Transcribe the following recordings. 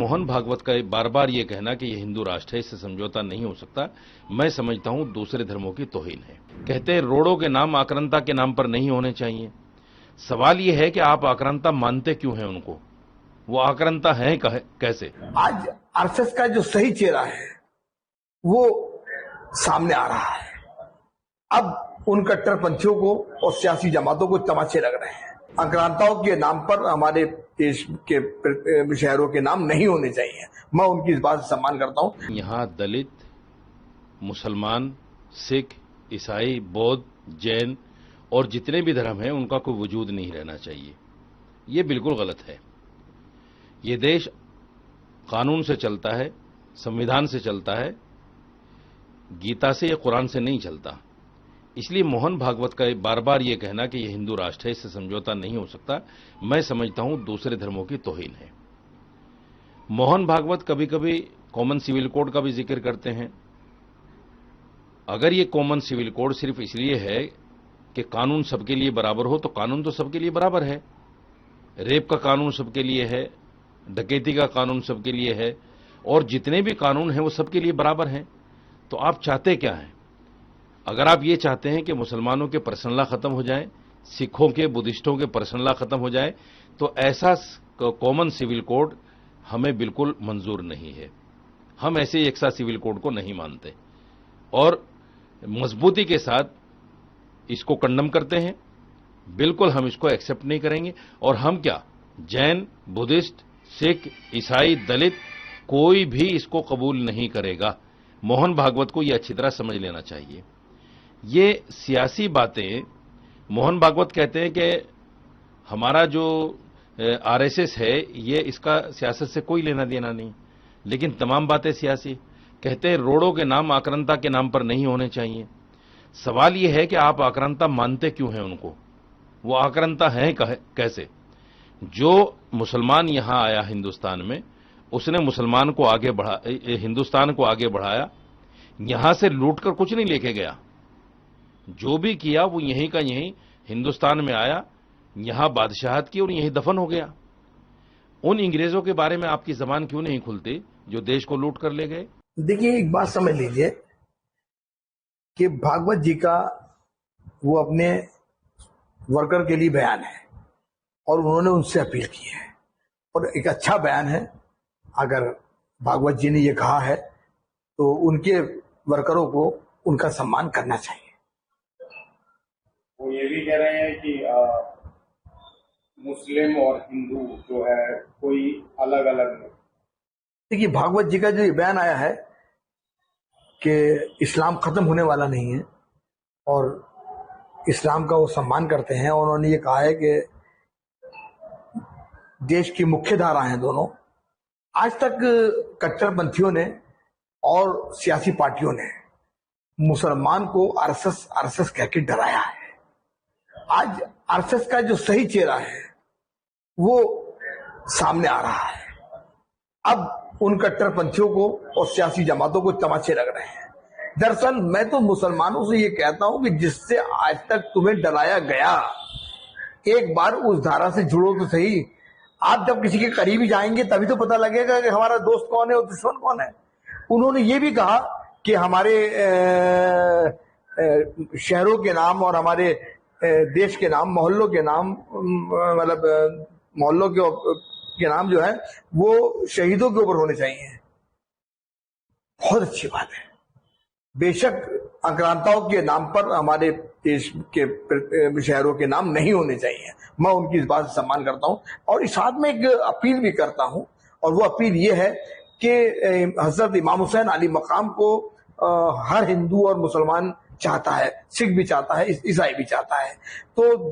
मोहन भागवत का बार बार ये कहना कि ये हिंदू राष्ट्र है, इससे समझौता नहीं हो सकता, मैं समझता हूं दूसरे धर्मों की तौहीन है। कहते हैं रोड़ों के नाम आक्रांता के नाम पर नहीं होने चाहिए। सवाल ये है कि आप आक्रांता मानते क्यों हैं उनको? वो आक्रांता हैं कैसे? आज आरएसएस का जो सही चेहरा है वो सामने आ रहा है। अब उन कट्टरपंथियों को और सियासी जमातों को तमाचे लग रहे हैं। आक्रांताओं के नाम पर हमारे देश के शहरों के नाम नहीं होने चाहिए। मैं उनकी इस बात से सम्मान करता हूं। यहां दलित, मुसलमान, सिख, ईसाई, बौद्ध, जैन और जितने भी धर्म हैं उनका कोई वजूद नहीं रहना चाहिए। ये बिल्कुल गलत है। ये देश कानून से चलता है, संविधान से चलता है, गीता से या कुरान से नहीं चलता। इसलिए मोहन भागवत का बार बार ये कहना कि ये हिंदू राष्ट्र है, इससे समझौता नहीं हो सकता, मैं समझता हूं दूसरे धर्मों की तौहीन है। मोहन भागवत कभी कभी कॉमन सिविल कोड का भी जिक्र करते हैं। अगर ये कॉमन सिविल कोड सिर्फ इसलिए है कि कानून सबके लिए बराबर हो, तो कानून तो सबके लिए बराबर है। रेप का कानून सबके लिए है, डकैती का कानून सबके लिए है, और जितने भी कानून हैं वो सबके लिए बराबर हैं। तो आप चाहते क्या हैं? अगर आप ये चाहते हैं कि मुसलमानों के पर्सनल लॉ खत्म हो जाए, सिखों के, बुद्धिस्टों के पर्सनल लॉ खत्म हो जाए, तो ऐसा कॉमन सिविल कोड हमें बिल्कुल मंजूर नहीं है। हम ऐसे एक सा सिविल कोड को नहीं मानते और मजबूती के साथ इसको कंडम करते हैं। बिल्कुल हम इसको एक्सेप्ट नहीं करेंगे। और हम क्या, जैन, बुद्धिस्ट, सिख, ईसाई, दलित, कोई भी इसको कबूल नहीं करेगा। मोहन भागवत को यह अच्छी तरह समझ लेना चाहिए। ये सियासी बातें, मोहन भागवत कहते हैं कि हमारा जो आरएसएस है ये इसका सियासत से कोई लेना देना नहीं, लेकिन तमाम बातें सियासी। कहते हैं रोड़ों के नाम आक्रांता के नाम पर नहीं होने चाहिए। सवाल ये है कि आप आक्रांता मानते क्यों हैं उनको? वो आक्रांता हैं कैसे? जो मुसलमान यहां आया हिंदुस्तान में, उसने मुसलमान को आगे हिंदुस्तान को आगे बढ़ाया। यहां से लूटकर कुछ नहीं लेके गया। जो भी किया वो यहीं का यहीं हिंदुस्तान में आया, यहां बादशाहत की और यहीं दफन हो गया। उन अंग्रेजों के बारे में आपकी जबान क्यों नहीं खुलती जो देश को लूट कर ले गए? देखिए, एक बात समझ लीजिए कि भागवत जी का वो अपने वर्कर के लिए बयान है और उन्होंने उनसे अपील की है, और एक अच्छा बयान है। अगर भागवत जी ने ये कहा है तो उनके वर्करों को उनका सम्मान करना चाहिए। वो ये भी कह रहे हैं कि मुस्लिम और हिंदू जो है कोई अलग अलग नहीं। देखिए, भागवत जी का जो ये बयान आया है कि इस्लाम खत्म होने वाला नहीं है और इस्लाम का वो सम्मान करते हैं, और उन्होंने ये कहा है कि देश की मुख्य धारा हैं दोनों। आज तक कट्टरपंथियों ने और सियासी पार्टियों ने मुसलमान को आरएसएस कह के डराया है। आज आरएसएस का जो सही चेहरा है वो सामने आ रहा है। अब उन कट्टरपंथियों को और सियासी जमातों को तमाचे लग रहे हैं। दरअसल मैं तो मुसलमानों से ये कहता हूं कि जिससे आज तक तुम्हें डराया गया, एक बार उस धारा से जुड़ो तो सही। आप जब किसी के करीब जाएंगे तभी तो पता लगेगा कि हमारा दोस्त कौन है और दुश्मन कौन है। उन्होंने ये भी कहा कि हमारे शहरों के नाम और हमारे देश के नाम, मोहल्लों के नाम, मतलब मोहल्लों के नाम जो है वो शहीदों के ऊपर होने चाहिए। बहुत अच्छी बात है। बेशक आक्रांताओं के नाम पर हमारे देश के शहरों के नाम नहीं होने चाहिए। मैं उनकी इस बात से सम्मान करता हूं और इस साथ में एक अपील भी करता हूं, और वो अपील ये है कि हजरत इमाम हुसैन अली मकाम को हर हिंदू और मुसलमान चाहता है, सिख भी चाहता है, ईसाई भी चाहता है। तो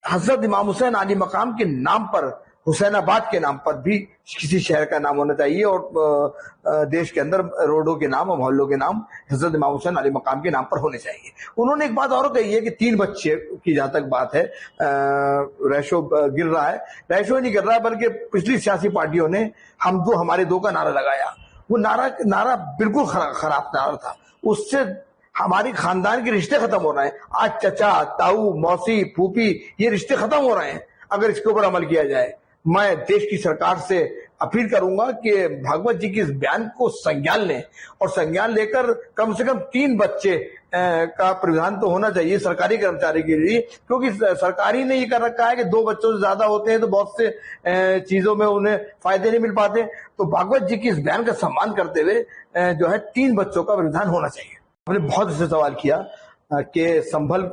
हजरत इमाम हुसैन अली मकाम के नाम पर, हुसैनाबाद के नाम पर भी किसी शहर का नाम होना चाहिए, और देश के अंदर रोडों के नाम और मोहल्लों के नाम हजरत इमाम हुसैन अली मकाम के नाम पर होने चाहिए। उन्होंने एक बात और कही है कि 3 बच्चे की जहां तक बात है, रेशो गिर रहा है, रेशो नहीं गिर रहा है, बल्कि पिछली सियासी पार्टियों ने हम दो हमारे दो का नारा लगाया। वो नारा बिल्कुल खराब नारा था। उससे हमारी खानदान के रिश्ते खत्म हो रहे हैं। आज चचा, ताऊ, मौसी, फूफी, ये रिश्ते खत्म हो रहे हैं अगर इसके ऊपर अमल किया जाए। मैं देश की सरकार से अपील करूंगा कि भागवत जी के इस बयान को संज्ञान लें और संज्ञान लेकर कम से कम 3 बच्चे का प्रावधान तो होना चाहिए सरकारी कर्मचारी के लिए, क्योंकि सरकारी ने ये कर रखा है कि 2 बच्चों से ज्यादा होते हैं तो बहुत से चीजों में उन्हें फायदे नहीं मिल पाते। तो भागवत जी के इस बयान का सम्मान करते हुए जो है 3 बच्चों का प्रावधान होना चाहिए। हमने बहुत से सवाल किया कि संभल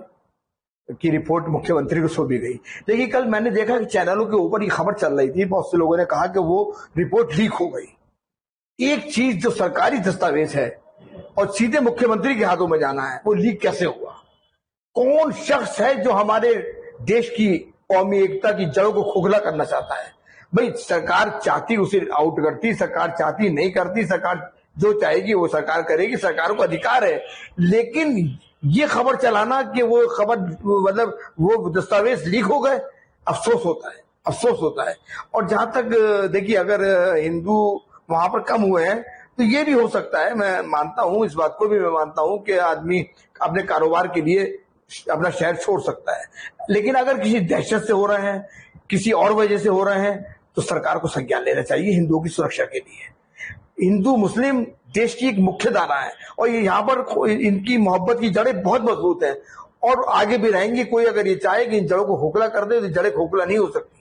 की रिपोर्ट मुख्यमंत्री को सौंपी गई, लेकिन कल मैंने देखा कि चैनलों के ऊपर ये खबर चल रही थी, बहुत से लोगों ने कहा कि वो रिपोर्ट लीक हो गई। एक चीज जो सरकारी दस्तावेज है और सीधे मुख्यमंत्री के हाथों में जाना है, वो लीक कैसे हुआ? कौन शख्स है जो हमारे देश की कौमी एकता की जड़ों को खोखला करना चाहता है? भाई सरकार चाहती उसे आउट करती, सरकार चाहती नहीं करती, सरकार जो चाहेगी वो सरकार करेगी, सरकार को अधिकार है। लेकिन ये खबर चलाना कि वो खबर मतलब वो दस्तावेज लीक हो गए, अफसोस होता है, अफसोस होता है। और जहां तक देखिए, अगर हिंदू वहां पर कम हुए हैं तो ये भी हो सकता है, मैं मानता हूं, इस बात को भी मैं मानता हूं कि आदमी अपने कारोबार के लिए अपना शहर छोड़ सकता है। लेकिन अगर किसी दहशत से हो रहे हैं, किसी और वजह से हो रहे हैं, तो सरकार को संज्ञान लेना चाहिए हिंदुओं की सुरक्षा के लिए। हिंदू मुस्लिम देश की एक मुख्य धारा है और यहाँ पर इनकी मोहब्बत की जड़ें बहुत मजबूत हैं और आगे भी रहेंगी। कोई अगर ये चाहे कि इन जड़ों को खोखला कर दे तो जड़ें खोखला नहीं हो सकती।